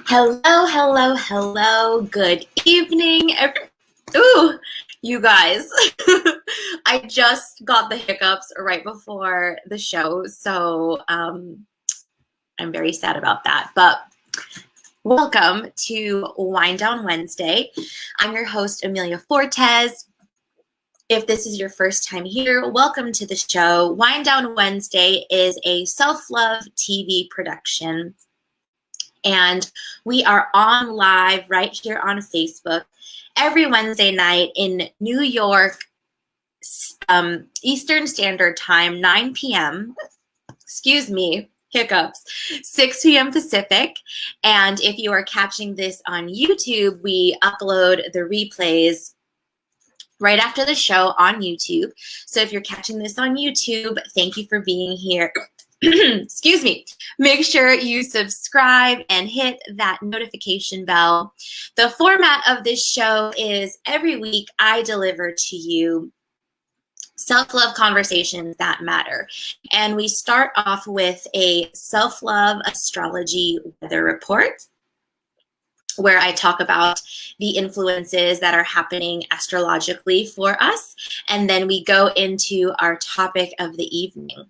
Hello, hello, hello. Good evening. Ooh, you guys. I just got the hiccups right before the show, so I'm very sad about that. But welcome to Wind Down Wednesday. I'm your host, Amelia Fortes. If this is your first time here, welcome to the show. Wind Down Wednesday is a self-love TV production. And we are on live right here on Facebook every Wednesday night in New York, Eastern Standard Time, 9 p.m. Excuse me, hiccups, 6 p.m. Pacific. And if you are catching this on YouTube, we upload the replays right after the show on YouTube. So if you're catching this on YouTube, thank you for being here. Excuse me. Make sure you subscribe and hit that notification bell. The format of this show is every week I deliver to you self-love conversations that matter. And we start off with a self-love astrology weather report, where I talk about the influences that are happening astrologically for us. And then we go into our topic of the evening.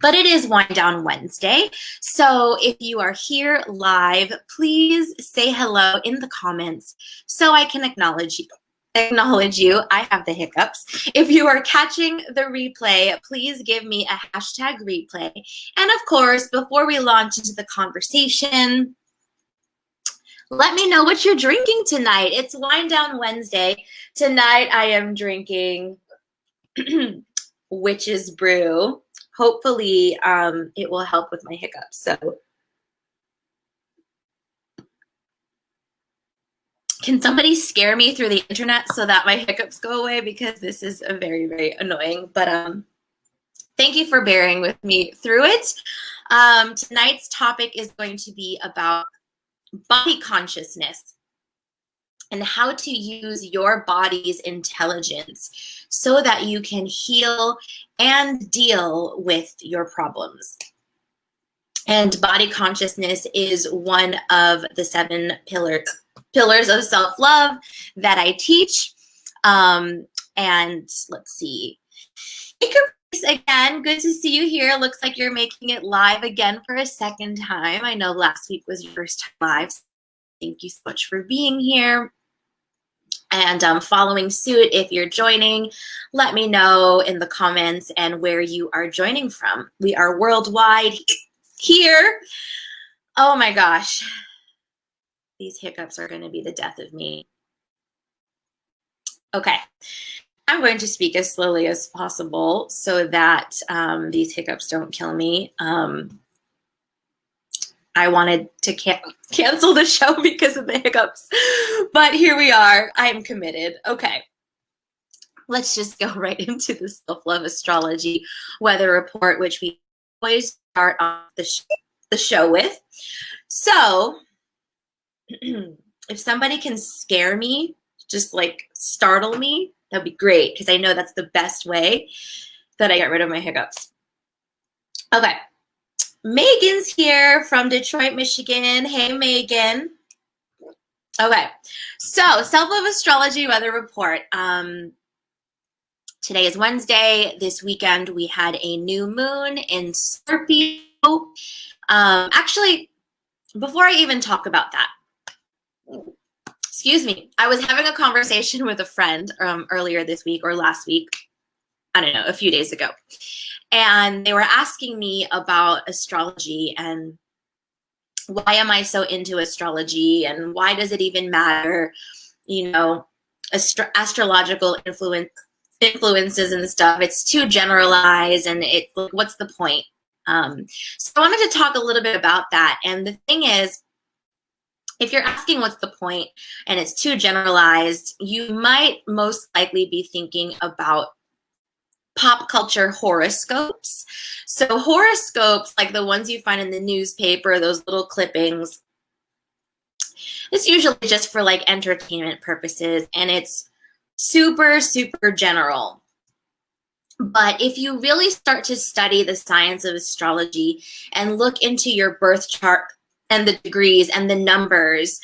But it is Wind Down Wednesday, so if you are here live, please say hello in the comments so I can acknowledge you. I have the hiccups. If you are catching the replay, please give me a hashtag replay. And of course, before we launch into the conversation, let me know what you're drinking tonight. It's Wind Down Wednesday. Tonight I am drinking Witch's Brew. Hopefully, it will help with my hiccups. So, can somebody scare me through the internet so that my hiccups go away? Because this is a very, very annoying. But thank you for bearing with me through it. Tonight's topic is going to be about body consciousness and how to use your body's intelligence so that you can heal and deal with your problems. And body consciousness is one of the 7 pillars of self-love that I teach. And let's see. Again, good to see you here. Looks like you're making it live again for a second time. I know last week was your first time live. Thank you so much for being here. And following suit, if you're joining, let me know in the comments and where you are joining from. We are worldwide here. Oh my gosh. These hiccups are going to be the death of me. Okay. I'm going to speak as slowly as possible so that these hiccups don't kill me. I wanted to cancel the show because of the hiccups, but here we are. I am committed. Okay, let's just go right into the self-love astrology weather report, which we always start off the show with. So if somebody can scare me, just like startle me, that'd be great, because I know that's the best way that I get rid of my hiccups. Okay. Megan's here from Detroit, Michigan. Hey, Megan. Okay, so self-love astrology weather report. Today is Wednesday. This weekend we had a new moon in Scorpio. Actually, before I even talk about that, excuse me, I was having a conversation with a friend earlier this week or last week. I don't know, a few days ago. And they were asking me about astrology and why am I so into astrology and why does it even matter? You know, astrological influences and stuff. It's too generalized and what's the point? So I wanted to talk a little bit about that. And the thing is, if you're asking what's the point and it's too generalized, you might most likely be thinking about pop culture horoscopes. So horoscopes, like the ones you find in the newspaper, those little clippings, it's usually just for like entertainment purposes, and it's super, super general. But if you really start to study the science of astrology and look into your birth chart and the degrees and the numbers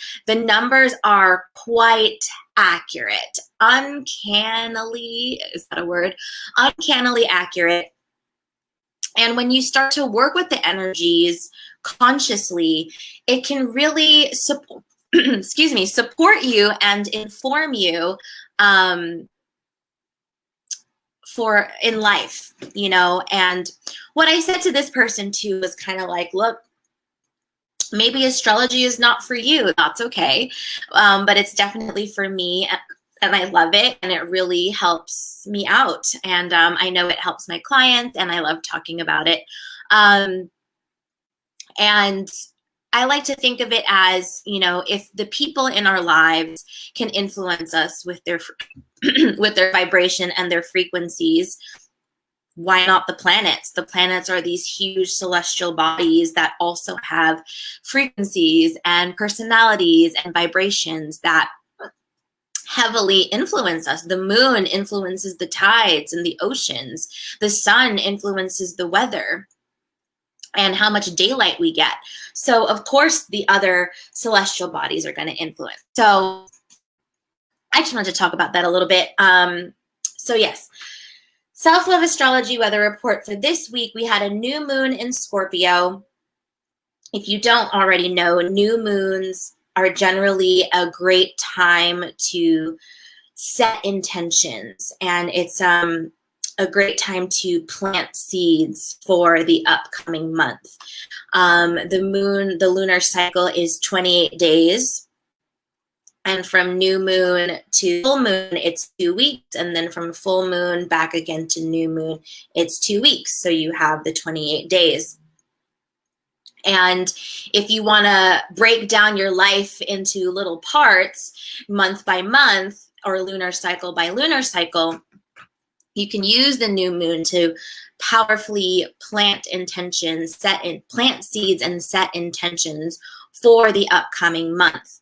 are quite accurate. Uncannily, is that a word? Uncannily accurate. And when you start to work with the energies consciously, it can really support, excuse me, support you and inform you for in life, you know. And what I said to this person too was kind of like, look, maybe astrology is not for you. That's okay. But it's definitely for me, and I love it, and it really helps me out. And I know it helps my clients, and I love talking about it. And I like to think of it as, you know, if the people in our lives can influence us with their with their vibration and their frequencies, why not the planets? The planets are these huge celestial bodies that also have frequencies and personalities and vibrations that heavily influence us. The moon influences the tides and the oceans. The sun influences the weather and how much daylight we get. So of course the other celestial bodies are going to influence. So I just wanted to talk about that a little bit. So yes, self-love astrology weather report for this week. We had a new moon in Scorpio. If you don't already know, new moons are generally a great time to set intentions, and it's a great time to plant seeds for the upcoming month. The lunar cycle is 28 days. And from new moon to full moon, it's 2 weeks. And then from full moon back again to new moon, it's 2 weeks. So you have the 28 days. And if you want to break down your life into little parts, month by month or lunar cycle by lunar cycle, you can use the new moon to powerfully plant intentions, plant seeds and set intentions for the upcoming month.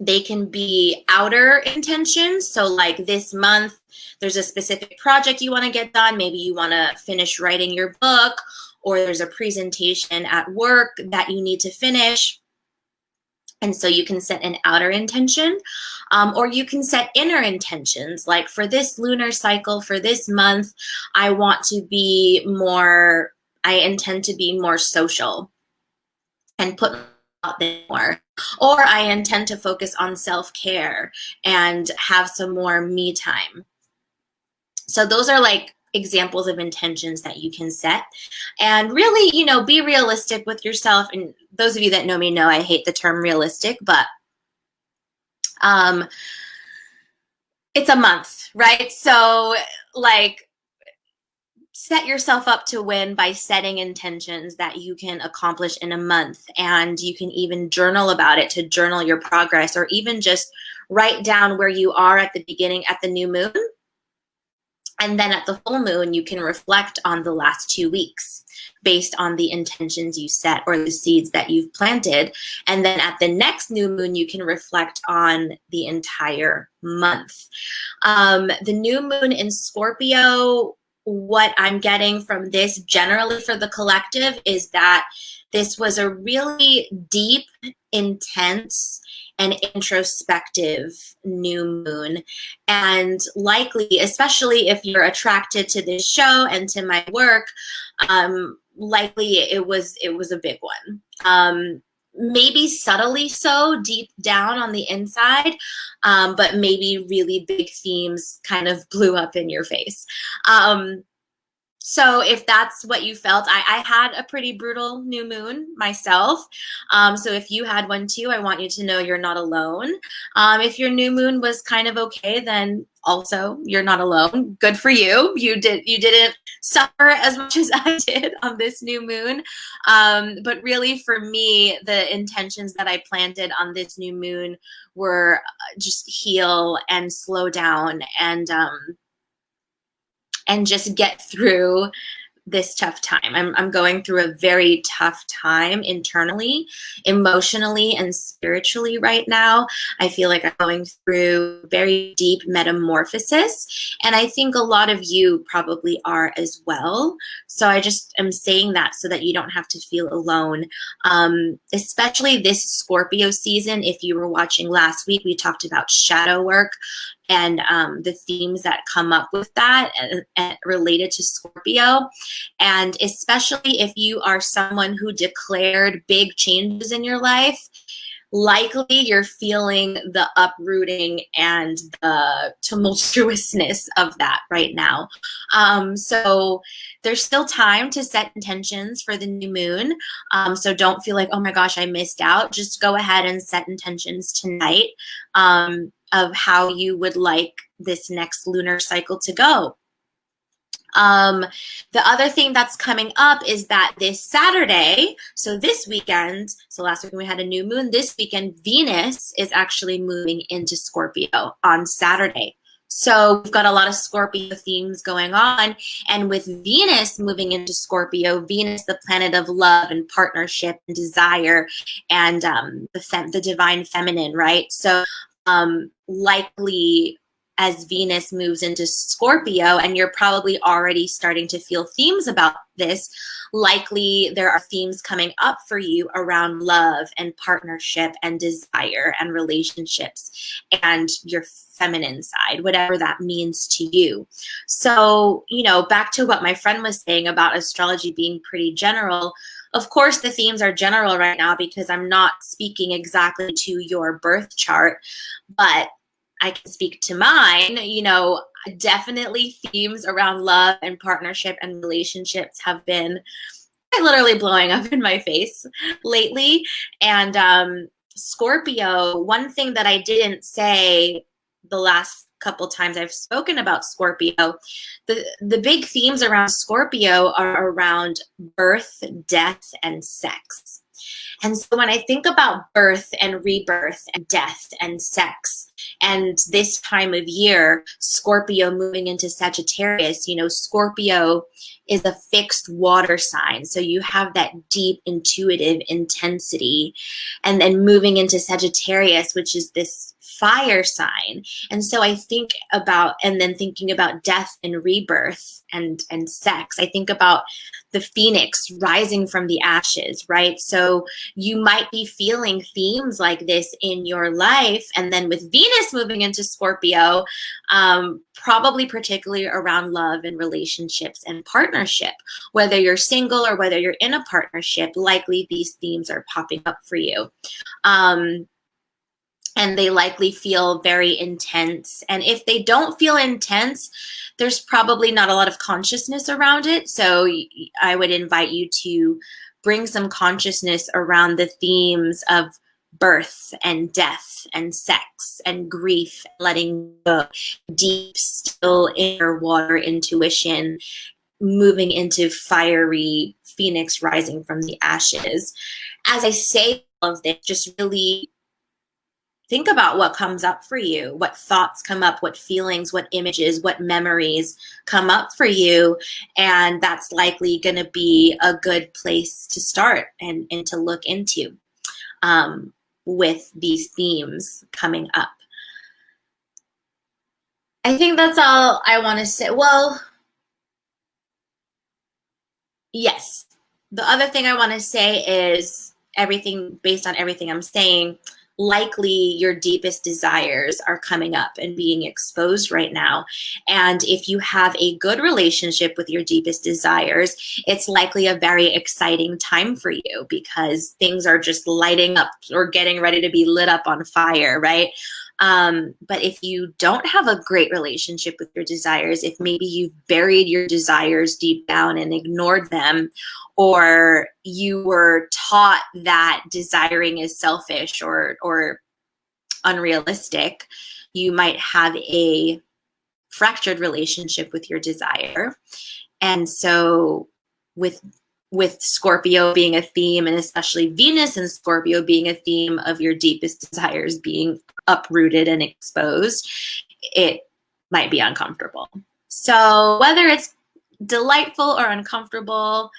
They can be outer intentions. So like this month, there's a specific project you want to get done. Maybe you want to finish writing your book, or there's a presentation at work that you need to finish. And so you can set an outer intention, or you can set inner intentions. Like for this lunar cycle, for this month, I intend to be more social and put out there more. Or I intend to focus on self-care and have some more me time. So those are like examples of intentions that you can set. And really, you know, be realistic with yourself. And those of you that know me know I hate the term realistic, but it's a month, right? So like, set yourself up to win by setting intentions that you can accomplish in a month. And you can even journal about it, to journal your progress, or even just write down where you are at the beginning, at the new moon. And then at the full moon, you can reflect on the last 2 weeks based on the intentions you set or the seeds that you've planted. And then at the next new moon, you can reflect on the entire month. The new moon in Scorpio, what I'm getting from this generally for the collective is that this was a really deep, intense, and introspective new moon. And likely, especially if you're attracted to this show and to my work, likely it was a big one. Maybe subtly so, deep down on the inside, but maybe really big themes kind of blew up in your face. So if that's what you felt, I had a pretty brutal new moon myself. So if you had one too, I want you to know you're not alone. If your new moon was kind of okay, then also you're not alone. Good for you. You didn't suffer as much as I did on this new moon. But really for me, the intentions that I planted on this new moon were just heal and slow down and just get through this tough time. I'm going through a very tough time internally, emotionally, and spiritually right now. I feel like I'm going through very deep metamorphosis, and I think a lot of you probably are as well. So I just am saying that so that you don't have to feel alone, especially this Scorpio season. If you were watching last week, we talked about shadow work and the themes that come up with that and related to Scorpio. And especially if you are someone who declared big changes in your life, likely you're feeling the uprooting and the tumultuousness of that right now. So there's still time to set intentions for the new moon. So don't feel like, oh my gosh, I missed out. Just go ahead and set intentions tonight of how you would like this next lunar cycle to go. The other thing that's coming up is that this Saturday, so this weekend, so last weekend we had a new moon, this weekend Venus is actually moving into Scorpio on Saturday. So we've got a lot of Scorpio themes going on, and with Venus moving into Scorpio, Venus, the planet of love and partnership and desire and the divine feminine, right? So likely as Venus moves into Scorpio, and you're probably already starting to feel themes about this, likely there are themes coming up for you around love and partnership and desire and relationships and your feminine side, whatever that means to you. So, you know, back to what my friend was saying about astrology being pretty general. Of course, the themes are general right now because I'm not speaking exactly to your birth chart, but I can speak to mine. You know, definitely themes around love and partnership and relationships have been literally blowing up in my face lately. And Scorpio, one thing that I didn't say the last couple times I've spoken about Scorpio, the big themes around Scorpio are around birth, death, and sex. And so when I think about birth and rebirth and death and sex, and this time of year, Scorpio moving into Sagittarius, you know, Scorpio is a fixed water sign. So you have that deep intuitive intensity. And then moving into Sagittarius, which is this fire sign. And so I think about, and then thinking about death and rebirth and sex, I think about the phoenix rising from the ashes, right? So you might be feeling themes like this in your life. And then with Venus moving into Scorpio, probably particularly around love and relationships and partnership, whether you're single or whether you're in a partnership, likely these themes are popping up for you. And they likely feel very intense. And if they don't feel intense, there's probably not a lot of consciousness around it. So I would invite you to bring some consciousness around the themes of birth and death and sex and grief, letting go, deep, still inner water intuition, moving into fiery phoenix rising from the ashes. As I say all of this, just really think about what comes up for you, what thoughts come up, what feelings, what images, what memories come up for you. And that's likely going to be a good place to start and to look into with these themes coming up. I think that's all I want to say. Well, yes. The other thing I want to say is everything, based on everything I'm saying, likely your deepest desires are coming up and being exposed right now. And if you have a good relationship with your deepest desires, it's likely a very exciting time for you because things are just lighting up or getting ready to be lit up on fire, right? But if you don't have a great relationship with your desires, if maybe you've buried your desires deep down and ignored them, or you were taught that desiring is selfish or unrealistic, you might have a fractured relationship with your desire. And so with Scorpio being a theme, and especially Venus and Scorpio being a theme of your deepest desires being uprooted and exposed, it might be uncomfortable. So whether it's delightful or uncomfortable.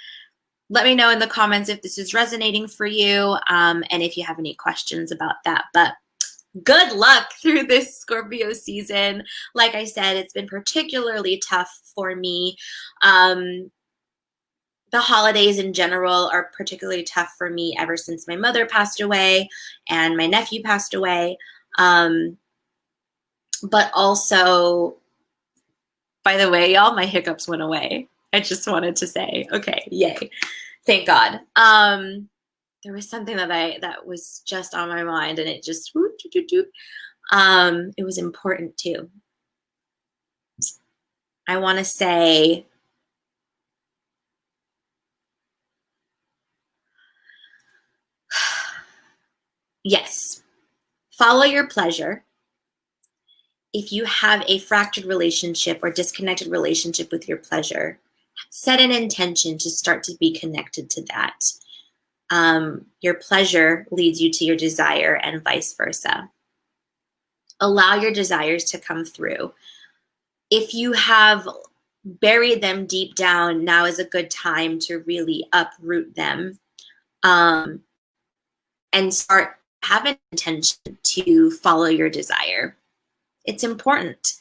Let me know in the comments if this is resonating for you, and if you have any questions about that. But good luck through this Scorpio season. Like I said, it's been particularly tough for me. The holidays in general are particularly tough for me ever since my mother passed away and my nephew passed away. But also, by the way, y'all, my hiccups went away. I just wanted to say, okay, yay. Thank God. There was something that was just on my mind, and it just, it was important too. I want to say, yes, follow your pleasure. If you have a fractured relationship or disconnected relationship with your pleasure, set an intention to start to be connected to that. Your pleasure leads you to your desire and vice versa. Allow your desires to come through. If you have buried them deep down, now is a good time to really uproot them, and start having intention to follow your desire. It's important.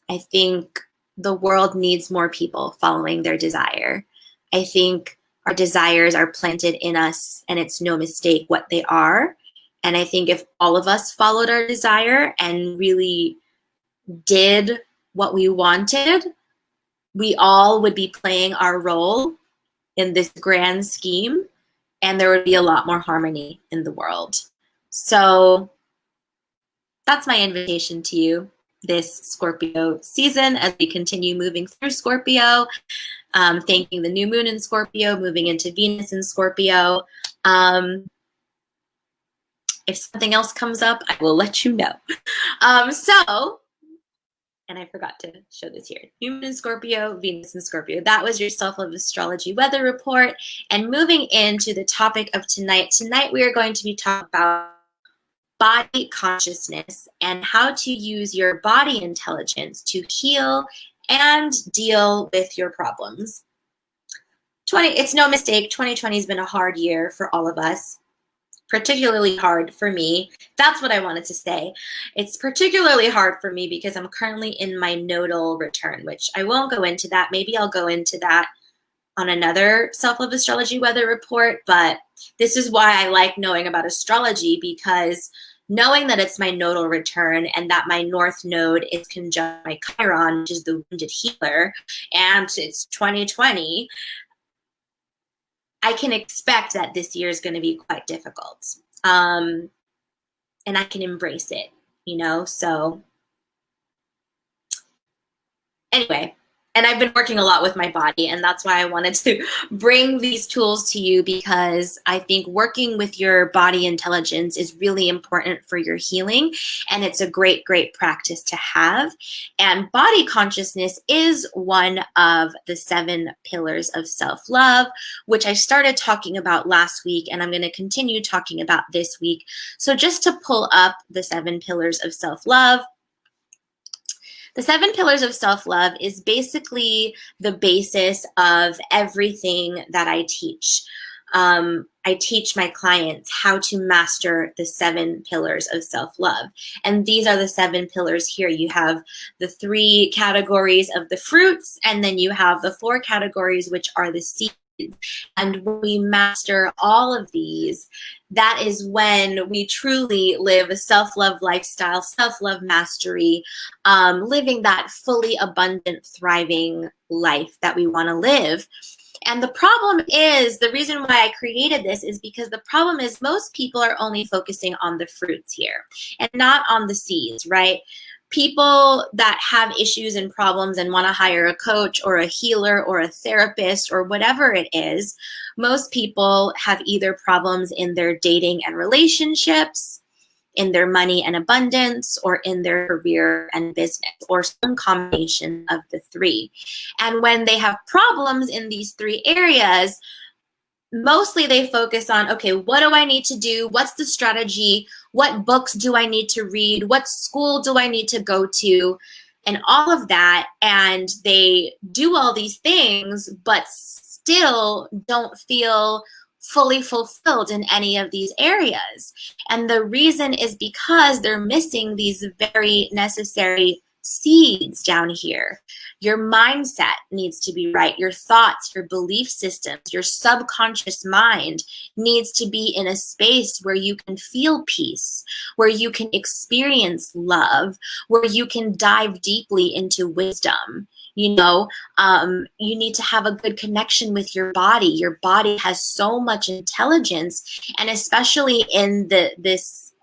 I think the world needs more people following their desire. I think our desires are planted in us, and it's no mistake what they are. And I think if all of us followed our desire and really did what we wanted, we all would be playing our role in this grand scheme, and there would be a lot more harmony in the world. So that's my invitation to you this Scorpio season as we continue moving through Scorpio, thanking the new moon in Scorpio, moving into Venus in Scorpio. If something else comes up, I will let you know. And I forgot to show this here. New moon in Scorpio, Venus in Scorpio. That was your self-love astrology weather report. And moving into the topic of tonight. Tonight we are going to be talking about body consciousness and how to use your body intelligence to heal and deal with your problems. It's no mistake, 2020 has been a hard year for all of us. Particularly hard for me. That's what I wanted to say. It's particularly hard for me because I'm currently in my nodal return, which I won't go into that. Maybe I'll go into that on another self-love astrology weather report, but this is why I like knowing about astrology, because knowing that it's my nodal return and that my north node is conjunct my Chiron, which is the wounded healer, and it's 2020, I can expect that this year is going to be quite difficult. And I can embrace it, you know? So anyway, and I've been working a lot with my body, and that's why I wanted to bring these tools to you, because I think working with your body intelligence is really important for your healing, and it's a great, great practice to have. And body consciousness is one of the 7 pillars of self-love, which I started talking about last week, and I'm going to continue talking about this week. So just to pull up the 7 pillars of self-love, the 7 pillars of self-love is basically the basis of everything that I teach. I teach my clients how to master the 7 pillars of self-love. And these are the 7 pillars here. You have the 3 categories of the fruits, and then you have the 4 categories, which are the seeds. And when we master all of these, that is when we truly live a self-love lifestyle, self-love mastery, living that fully abundant, thriving life that we want to live. And the problem is, the reason why I created this is because the problem is most people are only focusing on the fruits here and not on the seeds, right? People that have issues and problems and want to hire a coach or a healer or a therapist or whatever it is, most people have either problems in their dating and relationships, in their money and abundance, or in their career and business, or some combination of the 3. And when they have problems in these 3 areas, mostly they focus on, okay, what do I need to do? What's the strategy? What books do I need to read? What school do I need to go to? and all of that, and they do all these things, but still don't feel fully fulfilled in any of these areas. And the reason is because they're missing these very necessary seeds down here. Your mindset needs to be right. Your thoughts, your belief systems, your subconscious mind needs to be in a space where you can feel peace, where you can experience love, where you can dive deeply into wisdom. You know, you need to have a good connection with your body. Your body has so much intelligence, and especially in this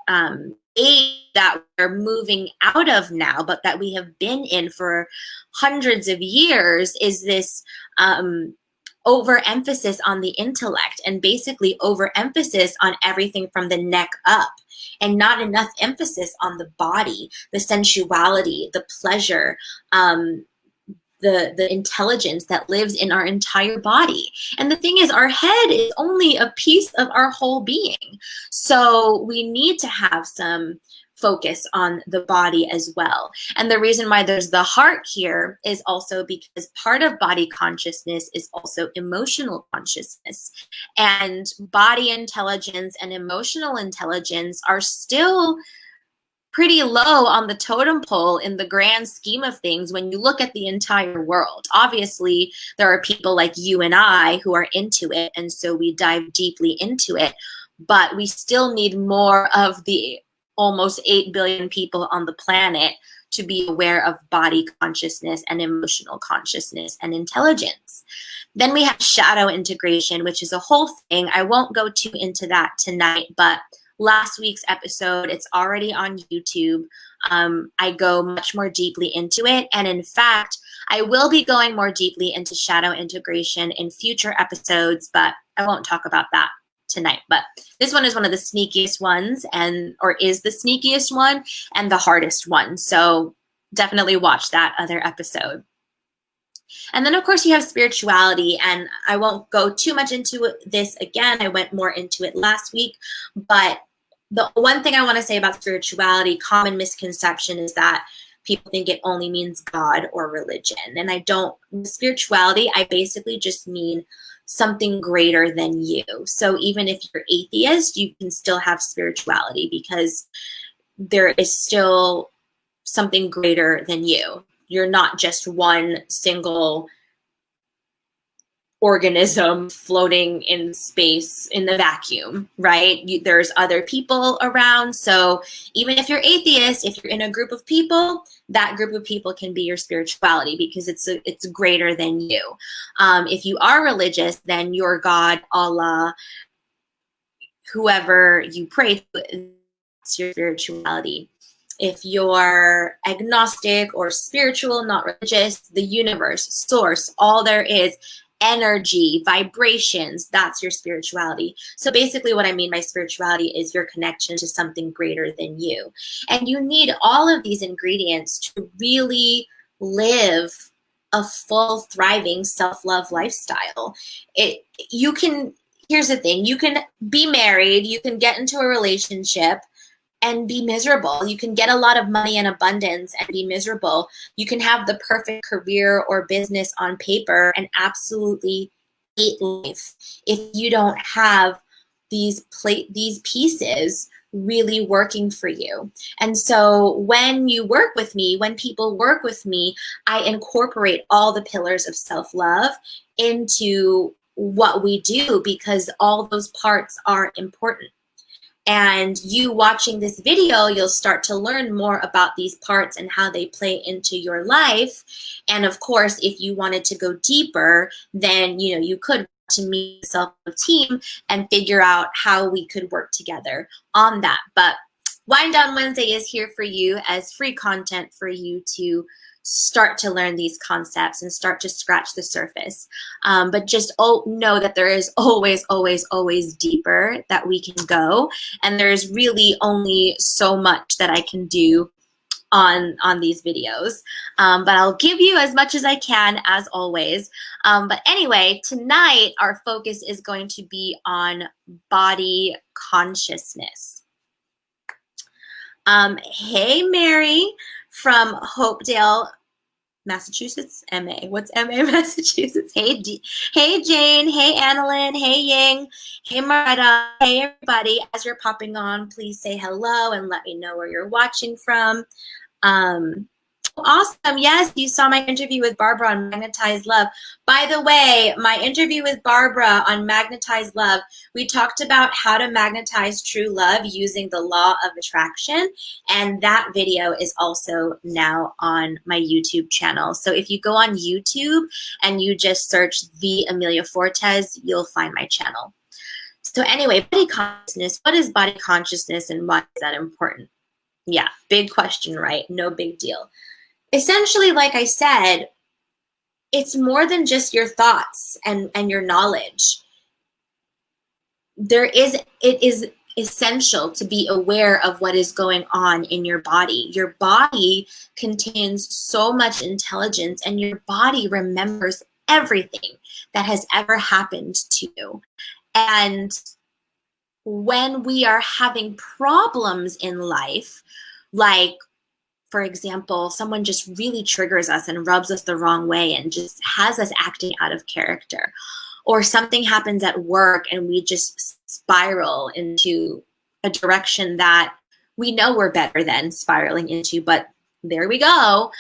age that we're moving out of now, but that we have been in for hundreds of years, is this overemphasis on the intellect, and basically overemphasis on everything from the neck up, and not enough emphasis on the body, the sensuality, the pleasure, the intelligence that lives in our entire body. And the thing is, our head is only a piece of our whole being. So we need to have some focus on the body as well. And the reason why there's the heart here is also because part of body consciousness is also emotional consciousness. And body intelligence and emotional intelligence are still pretty low on the totem pole in the grand scheme of things when you look at the entire world. Obviously, there are people like you and I who are into it, and so we dive deeply into it, but we still need more of the almost 8 billion people on the planet to be aware of body consciousness and emotional consciousness and intelligence. Then we have shadow integration, which is a whole thing. I won't go too into that tonight, but last week's episode, it's already on YouTube. I go much more deeply into it. And in fact, I will be going more deeply into shadow integration in future episodes, but I won't talk about that tonight. But this one is one of the sneakiest ones, or is the sneakiest one and the hardest one. So definitely watch that other episode. And then, of course, you have spirituality, and I won't go too much into this again. I went more into it last week, but the one thing I want to say about spirituality, common misconception, is that people think it only means God or religion. And I don't. Spirituality, I basically just mean something greater than you. So even if you're atheist, you can still have spirituality because there is still something greater than you. You're not just one single organism floating in space in the vacuum, right? There's other people around. So even if you're atheist, if you're in a group of people, that group of people can be your spirituality because it's greater than you. If you are religious, then your God, Allah, whoever you pray to, it's your spirituality. If you're agnostic or spiritual, not religious, the universe, source, all there is, energy, vibrations, that's your spirituality. So basically what I mean by spirituality is your connection to something greater than you. And you need all of these ingredients to really live a full, thriving, self-love lifestyle. Here's the thing, you can be married, you can get into a relationship and be miserable. You can get a lot of money in abundance and be miserable. You can have the perfect career or business on paper and absolutely hate life if you don't have these pieces really working for you. And so when you work with me, when people work with me, I incorporate all the pillars of self-love into what we do because all those parts are important. And you watching this video, you'll start to learn more about these parts and how they play into your life. And of course, if you wanted to go deeper, then you could to meet a team and figure out how we could work together on that. But Wind Down Wednesday is here for you as free content for you to start to learn these concepts and start to scratch the surface. But just know that there is always, always, always deeper that we can go. And there's really only so much that I can do on these videos. But I'll give you as much as I can, as always. But anyway, tonight our focus is going to be on body consciousness. Hey, Mary from Hopedale, Massachusetts, MA. What's MA, Massachusetts? Hey Jane, hey Annalyn, hey Ying, hey Marita, hey everybody. As you're popping on, please say hello and let me know where you're watching from. Awesome. Yes, you saw my interview with Barbara on Magnetized Love. By the way, my interview with Barbara on Magnetized Love, we talked about how to magnetize true love using the law of attraction. And that video is also now on my YouTube channel. So if you go on YouTube and you just search The Amelia Fortes, you'll find my channel. So anyway, body consciousness. What is body consciousness and why is that important? Yeah, big question, right? No big deal. Essentially, like I said, it's more than just your thoughts and your knowledge. It is essential to be aware of what is going on in your body. Your body contains so much intelligence, and your body remembers everything that has ever happened to you. And when we are having problems in life, like, for example, someone just really triggers us and rubs us the wrong way and just has us acting out of character, or something happens at work and we just spiral into a direction that we know we're better than spiraling into, but there we go.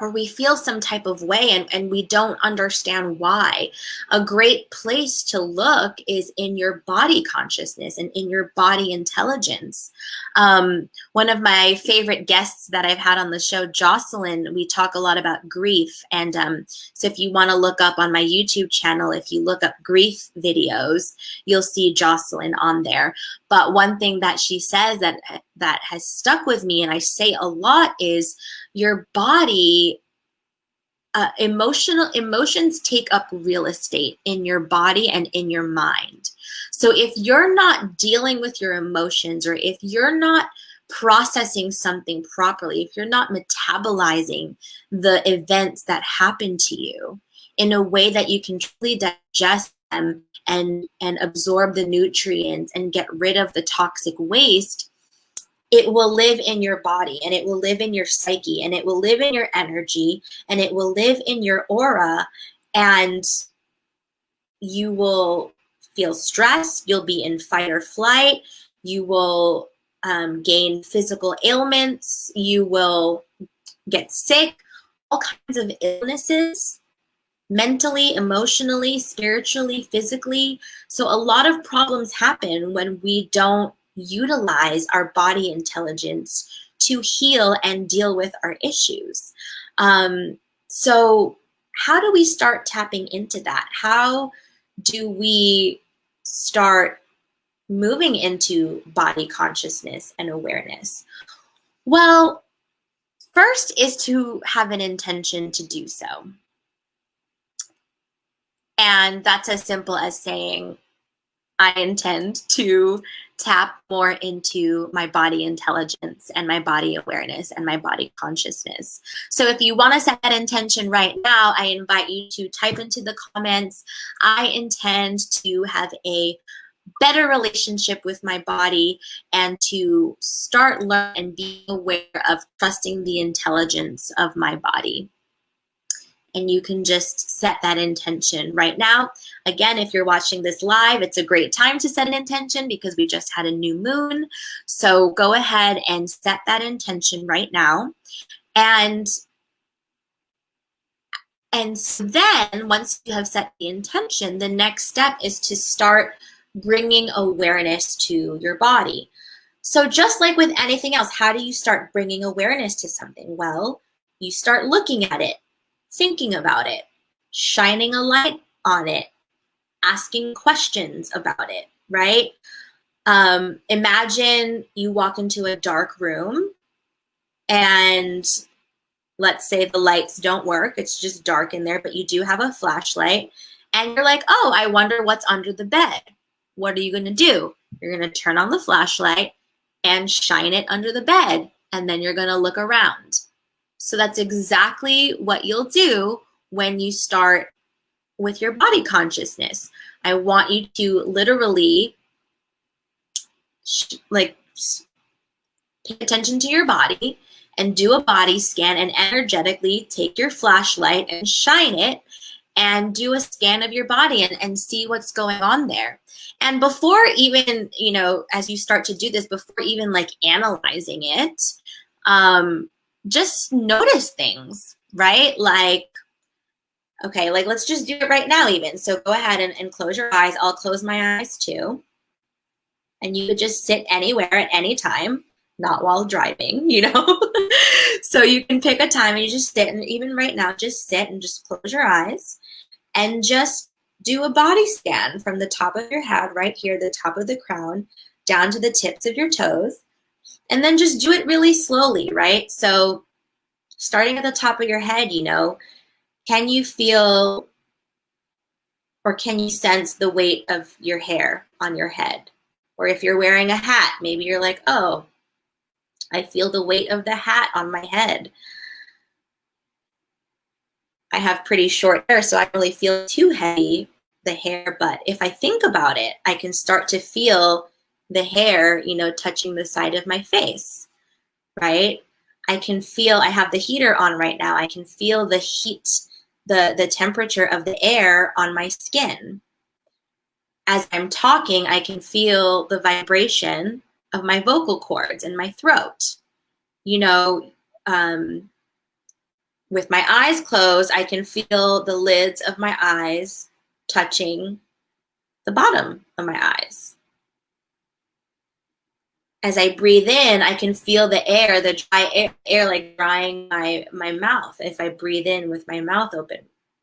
Or we feel some type of way and we don't understand why. A great place to look is in your body consciousness and in your body intelligence. One of my favorite guests that I've had on the show, Jocelyn, we talk a lot about grief. And so if you want to look up on my YouTube channel, if you look up grief videos, you'll see Jocelyn on there. But one thing that she says that has stuck with me, and I say a lot, is your body, emotions take up real estate in your body and in your mind. So if you're not dealing with your emotions, or if you're not processing something properly, if you're not metabolizing the events that happen to you in a way that you can truly digest them and absorb the nutrients and get rid of the toxic waste, it will live in your body, and it will live in your psyche, and it will live in your energy, and it will live in your aura, and you will feel stressed. You'll be in fight or flight. You will gain physical ailments. You will get sick, all kinds of illnesses, mentally, emotionally, spiritually, physically. So a lot of problems happen when we don't utilize our body intelligence to heal and deal with our issues. So how do we start tapping into that? How do we start moving into body consciousness and awareness? Well, first is to have an intention to do so. And that's as simple as saying, I intend to tap more into my body intelligence and my body awareness and my body consciousness. So if you want to set that intention right now, I invite you to type into the comments, I intend to have a better relationship with my body and to start learning and be aware of trusting the intelligence of my body. And you can just set that intention right now. Again, if you're watching this live, it's a great time to set an intention because we just had a new moon. So go ahead and set that intention right now. And so then once you have set the intention, the next step is to start bringing awareness to your body. So just like with anything else, how do you start bringing awareness to something? Well, you start looking at it, thinking about it, shining a light on it, asking questions about it, right? Imagine you walk into a dark room and let's say the lights don't work. It's just dark in there, but you do have a flashlight and you're like, oh, I wonder what's under the bed. What are you going to do? You're going to turn on the flashlight and shine it under the bed, and then you're going to look around. So that's exactly what you'll do when you start with your body consciousness. I want you to literally pay attention to your body and do a body scan and energetically take your flashlight and shine it and do a scan of your body and see what's going on there. And before even, you know, as you start to do this, before even like analyzing it, just notice things, right? Like, okay, like let's just do it right now even. So go ahead and close your eyes. I'll close my eyes too. And you could just sit anywhere at any time, not while driving, you know? So you can pick a time and you just sit, and even right now, just sit and just close your eyes and just do a body scan from the top of your head, right here, the top of the crown, down to the tips of your toes. And then just do it really slowly, right? So starting at the top of your head, you know, can you feel or can you sense the weight of your hair on your head? Or if you're wearing a hat, maybe you're like, oh, I feel the weight of the hat on my head. I have pretty short hair, so I don't really feel too heavy, the hair, but if I think about it, I can start to feel the hair, you know, touching the side of my face, right? I can feel, I have the heater on right now. I can feel the heat, the temperature of the air on my skin. As I'm talking, I can feel the vibration of my vocal cords in my throat. You know, with my eyes closed, I can feel the lids of my eyes touching the bottom of my eyes. As I breathe in, I can feel the air, the dry air like drying my mouth. If I breathe in with my mouth open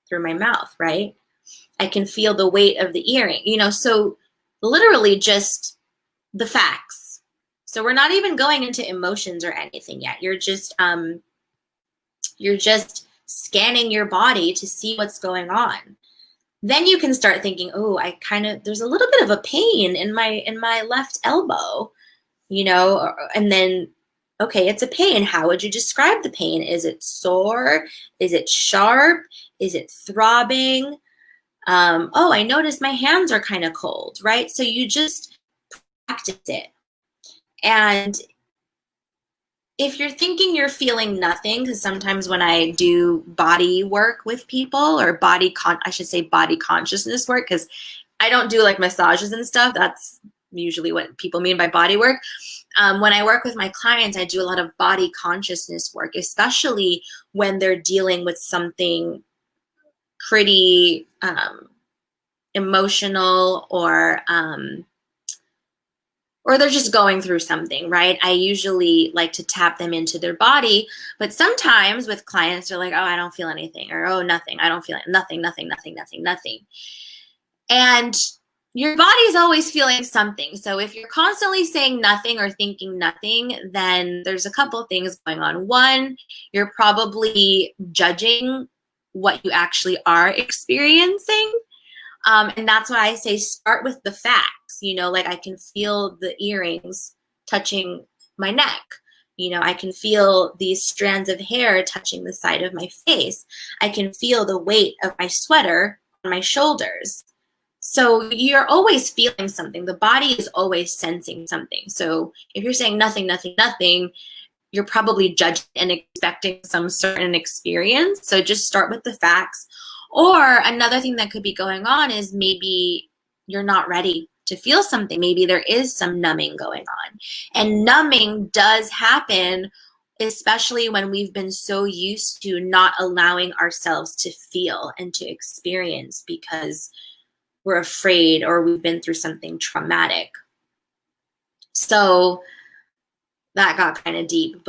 through my mouth, right? I can feel the weight of the earring, you know, so literally just the facts. So we're not even going into emotions or anything yet. You're just scanning your body to see what's going on. Then you can start thinking, oh, there's a little bit of a pain in my left elbow, you know, and then, okay, it's a pain. How would you describe the pain? Is it sore? Is it sharp? Is it throbbing? Oh, I noticed my hands are kind of cold, right? So you just practice it. And if you're thinking you're feeling nothing, because sometimes when I do body work with people, or body consciousness work, because I don't do like massages and stuff. That's usually what people mean by body work. When I work with my clients, I do a lot of body consciousness work, especially when they're dealing with something pretty emotional, or they're just going through something, right? I usually like to tap them into their body, but sometimes with clients, they're like, oh, I don't feel anything, or oh, nothing, I don't feel it, nothing. And your body is always feeling something. So if you're constantly saying nothing or thinking nothing, then there's a couple of things going on. One, you're probably judging what you actually are experiencing. And that's why I say start with the facts. You know, like I can feel the earrings touching my neck. You know, I can feel these strands of hair touching the side of my face. I can feel the weight of my sweater on my shoulders. So you're always feeling something. The body is always sensing something. So if you're saying nothing, you're probably judging and expecting some certain experience. So just start with the facts. Or another thing that could be going on is maybe you're not ready to feel something. Maybe there is some numbing going on. And numbing does happen, especially when we've been so used to not allowing ourselves to feel and to experience because we're afraid or we've been through something traumatic. So that got kind of deep,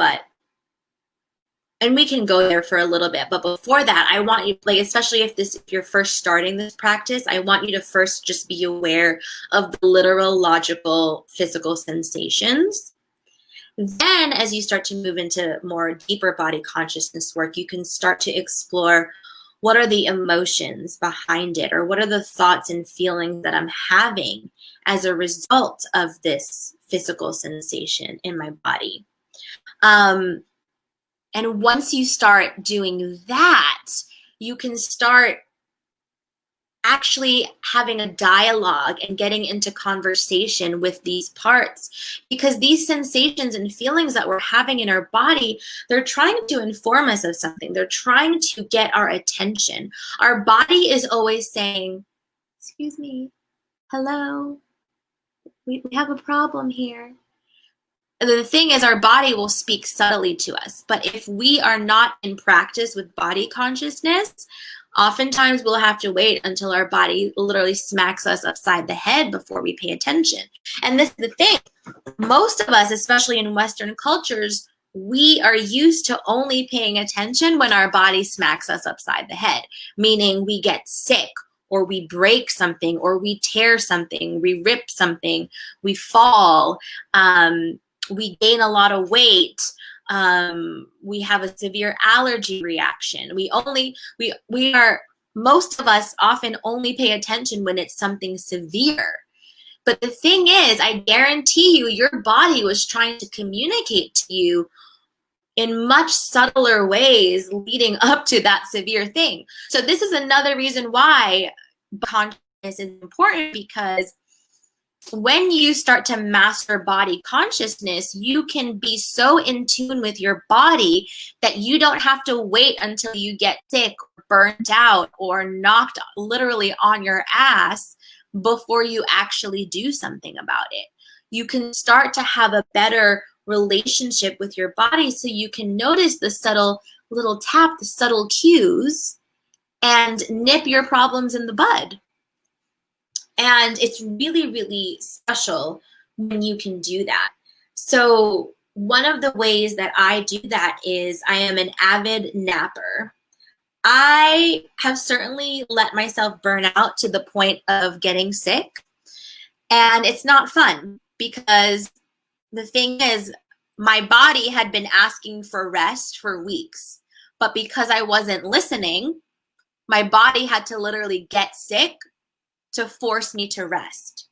and we can go there for a little bit. But before that, I want you, like, especially if you're first starting this practice, I want you to first just be aware of the literal, logical, physical sensations. Then as you start to move into more deeper body consciousness work, you can start to explore what are the emotions behind it, or what are the thoughts and feelings that I'm having as a result of this physical sensation in my body. And once you start doing that, you can start actually having a dialogue and getting into conversation with these parts, because these sensations and feelings that we're having in our body, they're trying to inform us of something. They're trying to get our attention. Our body is always saying, excuse me, hello, we have a problem here. The thing is, our body will speak subtly to us, but if we are not in practice with body consciousness, oftentimes we'll have to wait until our body literally smacks us upside the head before we pay attention. And this is the thing, most of us, especially in Western cultures, we are used to only paying attention when our body smacks us upside the head, meaning we get sick, or we break something, or we tear something, we rip something, we fall, we gain a lot of weight, we have a severe allergy reaction. Most of us often only pay attention when it's something severe. But the thing is, I guarantee you, your body was trying to communicate to you in much subtler ways leading up to that severe thing. So this is another reason why consciousness is important, because when you start to master body consciousness, you can be so in tune with your body that you don't have to wait until you get sick, or burnt out, or knocked literally on your ass before you actually do something about it. You can start to have a better relationship with your body, so you can notice the subtle little tap, the subtle cues, and nip your problems in the bud. And it's really, really special when you can do that. So one of the ways that I do that is I am an avid napper. I have certainly let myself burn out to the point of getting sick. And it's not fun, because the thing is, my body had been asking for rest for weeks. But because I wasn't listening, my body had to literally get sick to force me to rest.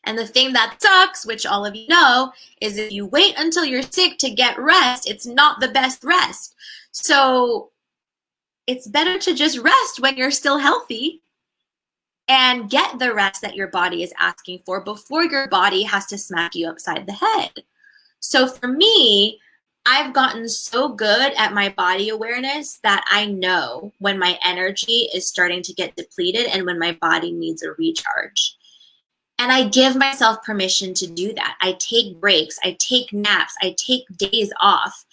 And the thing that sucks, which all of you know, is if you wait until you're sick to get rest, it's not the best rest. So it's better to just rest when you're still healthy and get the rest that your body is asking for before your body has to smack you upside the head. So for me, I've gotten so good at my body awareness that I know when my energy is starting to get depleted and when my body needs a recharge. And I give myself permission to do that. I take breaks, I take naps, I take days off.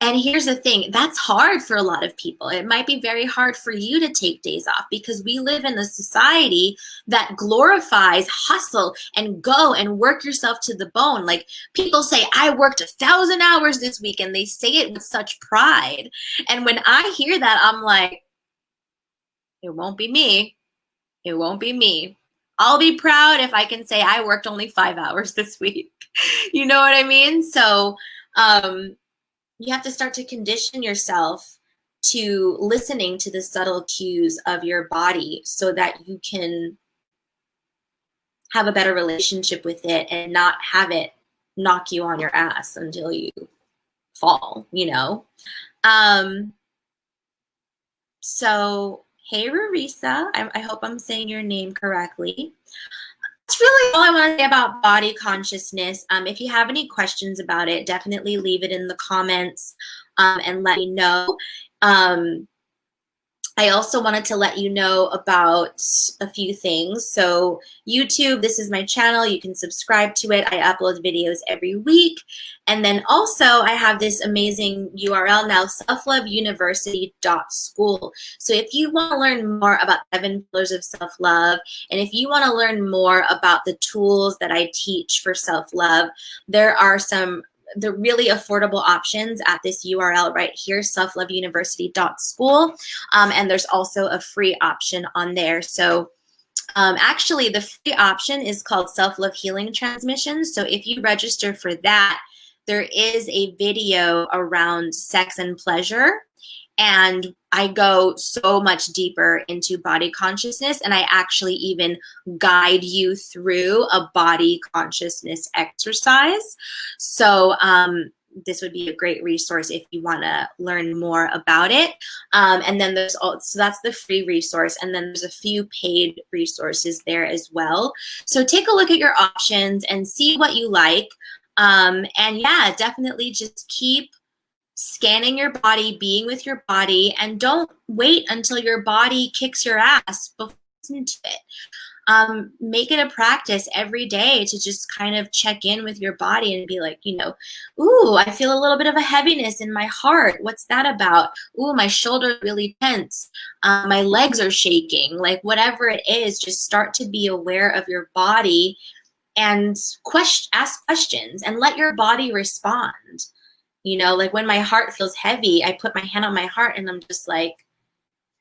And here's the thing, that's hard for a lot of people. It might be very hard for you to take days off, because we live in a society that glorifies hustle and go and work yourself to the bone. Like, people say, I worked 1,000 hours this week, and they say it with such pride. And when I hear that, I'm like, it won't be me. It won't be me. I'll be proud if I can say I worked only 5 hours this week. You know what I mean? So, you have to start to condition yourself to listening to the subtle cues of your body so that you can have a better relationship with it and not have it knock you on your ass until you fall, you know? So, hey, Rarisa, I hope I'm saying your name correctly. That's really all I want to say about body consciousness. If you have any questions about it, definitely leave it in the comments and let me know. I also wanted to let you know about a few things. So YouTube, this is my channel. You can subscribe to it. I upload videos every week. And then also I have this amazing URL now, 𝗱𝗲university.school. So if you want to learn more about 7 pillars of self-love, and if you want to learn more about the tools that I teach for self-love, there are some the really affordable options at this URL right here, 𝗱𝗲university.school. And there's also a free option on there. So actually the free option is called Self-Love Healing Transmissions. So if you register for that, there is a video around sex and pleasure. And I go so much deeper into body consciousness, and I actually even guide you through a body consciousness exercise. So this would be a great resource if you want to learn more about it. And then there's also, so that's the free resource, and then there's a few paid resources there as well. So take a look at your options and see what you like. And yeah, definitely just keep scanning your body, being with your body, and don't wait until your body kicks your ass before you listen to it. Make it a practice every day to just kind of check in with your body and be like, you know, ooh, I feel a little bit of a heaviness in my heart. What's that about? Ooh, my shoulder really tense. My legs are shaking. Like whatever it is, just start to be aware of your body and ask questions and let your body respond. You know, like when my heart feels heavy, I put my hand on my heart and I'm just like,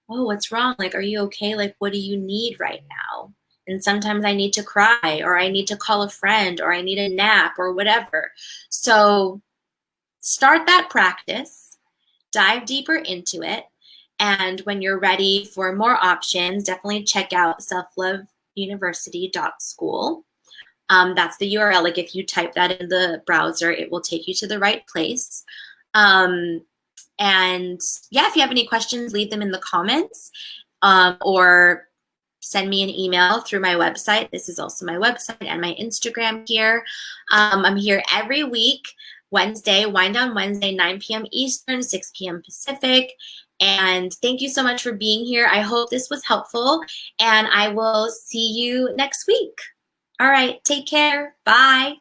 oh, what's wrong? Like, are you okay? Like, what do you need right now? And sometimes I need to cry, or I need to call a friend, or I need a nap, or whatever. So start that practice, dive deeper into it. And when you're ready for more options, definitely check out 𝗱𝗲𝗃𝗀𝗄𝗏.school. That's the URL. Like if you type that in the browser, it will take you to the right place. And yeah, if you have any questions, leave them in the comments, or send me an email through my website. This is also my website and my Instagram here. I'm here every week, Wednesday, Wind Down Wednesday, 9 p.m. Eastern, 6 p.m. Pacific. And thank you so much for being here. I hope this was helpful, and I will see you next week. All right, take care. Bye.